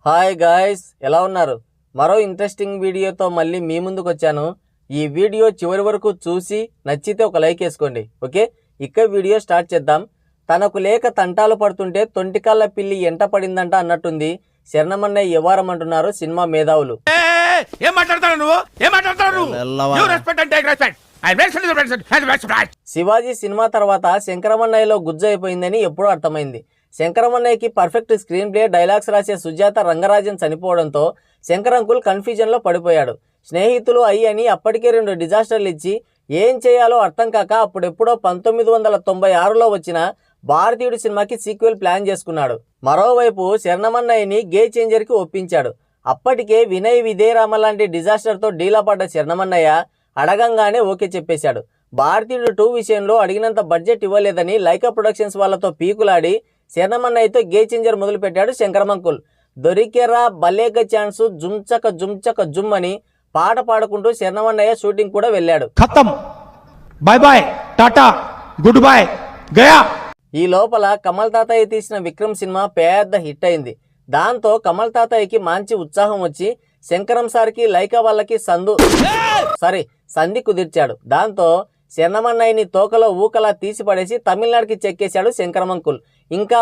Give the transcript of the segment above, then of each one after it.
Hi guys, ఎలా ఉన్నారు? మరో ఇంట్రెస్టింగ్ వీడియోతో మళ్ళీ మీ ముందుకు వచ్చాను. ఈ వీడియో చివరి వరకు చూసి నచ్చితే ఒక లైక్ వేసుకోండి. ఓకే, ఇక వీడియో స్టార్ట్ చేద్దాం. తనకు లేక తంటాలు పడుతుంటే తొంటికాళ్ళ పిల్లి ఎంట పడిందంట అన్నట్టుంది. శరణమన్నయ్య వ్యవహారం అంటున్నారు సినిమా మేధావులు. శివాజీ సినిమా తర్వాత శంకరమన్నయ్యలో గుజ్జు అయిపోయిందని ఎప్పుడూ అర్థమైంది. శంకరమన్నయ్యకి పర్ఫెక్ట్ స్క్రీన్ ప్లే, డైలాగ్స్ రాసే సుజాత రంగరాజన్ చనిపోవడంతో శంకర్ అంకుల్ కన్ఫ్యూజన్లో పడిపోయాడు. స్నేహితులు అని అప్పటికే 2 డిజాస్టర్లు ఇచ్చి ఏం చేయాలో అర్థం కాక అప్పుడెప్పుడో 1996లో వచ్చిన భారతీయుడు సినిమాకి సీక్వెల్ ప్లాన్ చేసుకున్నాడు. మరోవైపు శరణమన్నయ్యని గే చేంజర్కి ఒప్పించాడు. అప్పటికే వినయ్ విదేరామ లాంటి డిజాస్టర్తో డీలా పడ్డ శరణమన్నయ్య అడగంగానే ఓకే చెప్పేశాడు. భారతీయుడు 2 విషయంలో అడిగినంత బడ్జెట్ ఇవ్వలేదని లైకా ప్రొడక్షన్స్ వాళ్ళతో పీకులాడి శరణమన్నయ్యతో గే చేంజర్ మొదలుపెట్టాడు శంకరమంకుల్. దొరికేరా బలేగ ఛాన్స్, జుంచక జుంచక జుమ్ అని పాట పాడుకుంటూ శరణమన్నయ్య షూటింగ్ కూడా వెళ్ళాడు. ఖతం, by by, Tata, good bye, Gaya. ఈ లోపల కమల్ తాతయ్య తీసిన విక్రమ్ సినిమా పెద్ద హిట్ అయింది. దాంతో కమల్ తాతయ్యకి మంచి ఉత్సాహం వచ్చి శంకరం సార్కి లైకా వాళ్ళకి సంధి కుదిర్చాడు. దాంతో శరణమన్నయ్యని తోకలో ఊకలా తీసి పడేసి తమిళనాడుకి చెక్కేశాడు శంకరమంకుల్. ఇంకా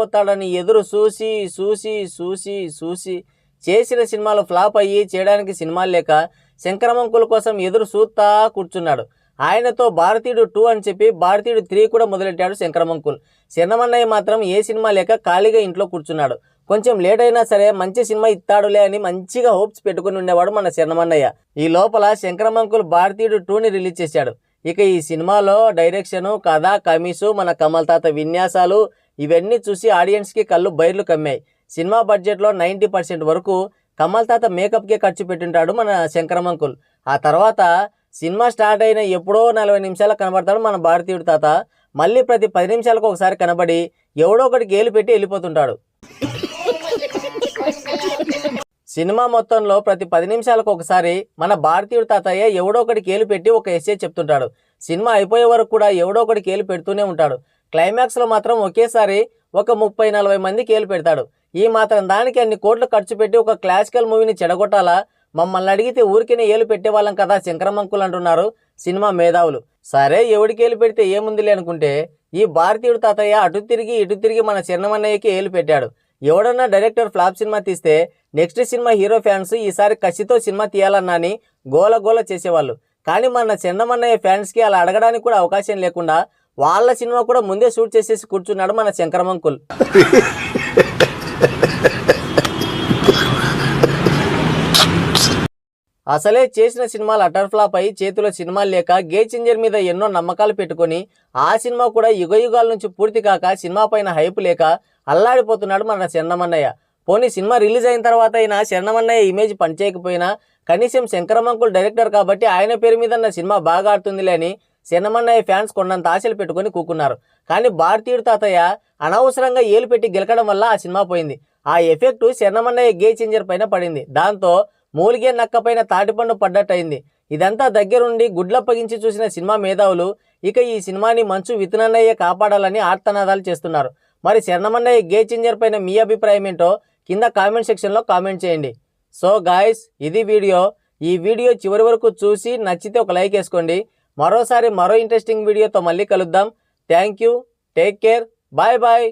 వస్తాడని ఎదురు చూసి చూసి చూసి చూసి చేసిన సినిమాలు ఫ్లాప్ అయ్యి చేయడానికి సినిమాలు లేక శంకరమంకుల్ కోసం ఎదురు చూస్తా కూర్చున్నాడు. ఆయనతో భారతీయుడు 2 అని చెప్పి భారతీయుడు 3 కూడా మొదలెట్టాడు శంకరమంకుల్. శరణమన్నయ్య మాత్రం ఏ సినిమా లేక ఖాళీగా ఇంట్లో కూర్చున్నాడు. కొంచెం లేట్ అయినా సరే మంచి సినిమా ఇస్తాడులే అని మంచిగా హోప్స్ పెట్టుకుని ఉండేవాడు మన శరణమన్నయ్య. ఈ లోపల శంకరమంకుల్ భారతీయుడు 2ని రిలీజ్ చేశాడు. ఇక ఈ సినిమాలో డైరెక్షను, కథ, కమిసు, మన కమల్ తాత విన్యాసాలు ఇవన్నీ చూసి ఆడియన్స్కి కళ్ళు బైర్లు కమ్మాయి. సినిమా బడ్జెట్లో 90% వరకు కమల్ తాత మేకప్కే ఖర్చు పెట్టింటాడు మన శంకరమంకుల్. ఆ తర్వాత సినిమా స్టార్ట్ అయిన ఎప్పుడో 40 నిమిషాలకు కనబడతాడు మన భారతీయుడు తాత. మళ్ళీ ప్రతి 10 నిమిషాలకు ఒకసారి కనబడి ఎవడో ఒకటి గేలు పెట్టి వెళ్ళిపోతుంటాడు. సినిమా మొత్తంలో ప్రతి 10 నిమిషాలకు ఒకసారి మన భారతీయుడు తాతయ్య ఎవడో ఒకటి కేలు పెట్టి ఒక ఎస్సే చెప్తుంటాడు. సినిమా అయిపోయే వరకు కూడా ఎవడో ఒకటి కేలు పెడుతూనే ఉంటాడు. క్లైమాక్స్లో మాత్రం ఒకేసారి ఒక 30-40 మంది కేలు పెడతాడు. ఈ మాత్రం దానికి అన్ని కోట్లు ఖర్చు పెట్టి ఒక క్లాసికల్ మూవీని చెడగొట్టాలా? మమ్మల్ని అడిగితే ఊరికేనే ఏలు పెట్టేవాళ్ళం కదా శంకరమంకుల్ అంటున్నారు సినిమా మేధావులు. సరే, ఎవడికి ఏలు పెడితే ఏముందిలే అనుకుంటే ఈ భారతీయుడు తాతయ్య అటు తిరిగి ఇటు తిరిగి మన శరణమన్నయ్యకి ఏలు పెట్టాడు. ఎవడన్నా డైరెక్టర్ ఫ్లాప్ సినిమా తీస్తే నెక్స్ట్ సినిమా హీరో ఫ్యాన్స్ ఈసారి కసితో సినిమా తీయాలన్నాని గోల చేసేవాళ్ళు. కానీ మన శరణమన్నయ్య ఫ్యాన్స్కి అలా అడగడానికి కూడా అవకాశం లేకుండా వాళ్ళ సినిమా కూడా ముందే షూట్ చేసేసి కూర్చున్నాడు మన శంకరమంకుల్. అసలే చేసిన సినిమాలు అటర్ ఫ్లాప్ అయి చేతిలో సినిమాలు లేక గే చేంజర్ మీద ఎన్నో నమ్మకాలు పెట్టుకొని ఆ సినిమా కూడా యుగయుగాల నుంచి పూర్తి కాక సినిమా పైన హైప్ లేక అల్లాడిపోతున్నాడు మన శరణమన్నయ్య. పోనీ సినిమా రిలీజ్ అయిన తర్వాత అయినా శరణమన్నయ్య ఇమేజ్ పనిచేయకపోయినా కనీసం శంకరమంకుల్ డైరెక్టర్ కాబట్టి ఆయన పేరు మీద సినిమా బాగా ఆడుతుందిలే అని శరణమన్నయ్య ఫ్యాన్స్ కొండంత ఆశలు పెట్టుకొని కూకున్నారు. కానీ భారతీయుడు తాతయ్య అనవసరంగా ఏలు పెట్టి గెలకడం వల్ల ఆ సినిమా పోయింది. ఆ ఎఫెక్టు శరణమన్నయ్య గే చేంజర్ పైన పడింది. దాంతో మూలిగే నక్క పైన తాటిపండు పడ్డట్టయింది. ఇదంతా దగ్గరుండి గుడ్లప్పగించి చూసిన సినిమా మేధావులు ఇక ఈ సినిమాని మంచు వితనన్నయ్య కాపాడాలని ఆర్తనాదాలు చేస్తున్నారు. మరి శరణమన్నయ్య గే చేంజర్ పైన మీ అభిప్రాయం ఏంటో కింద కామెంట్ సెక్షన్లో కామెంట్ చేయండి. సో గాయ్స్, ఇది వీడియో. ఈ వీడియో చివరి వరకు చూసి నచ్చితే ఒక లైక్ వేసుకోండి. మరో ఇంట్రెస్టింగ్ వీడియోతో మళ్ళీ కలుద్దాం. Thank you, take care, bye bye.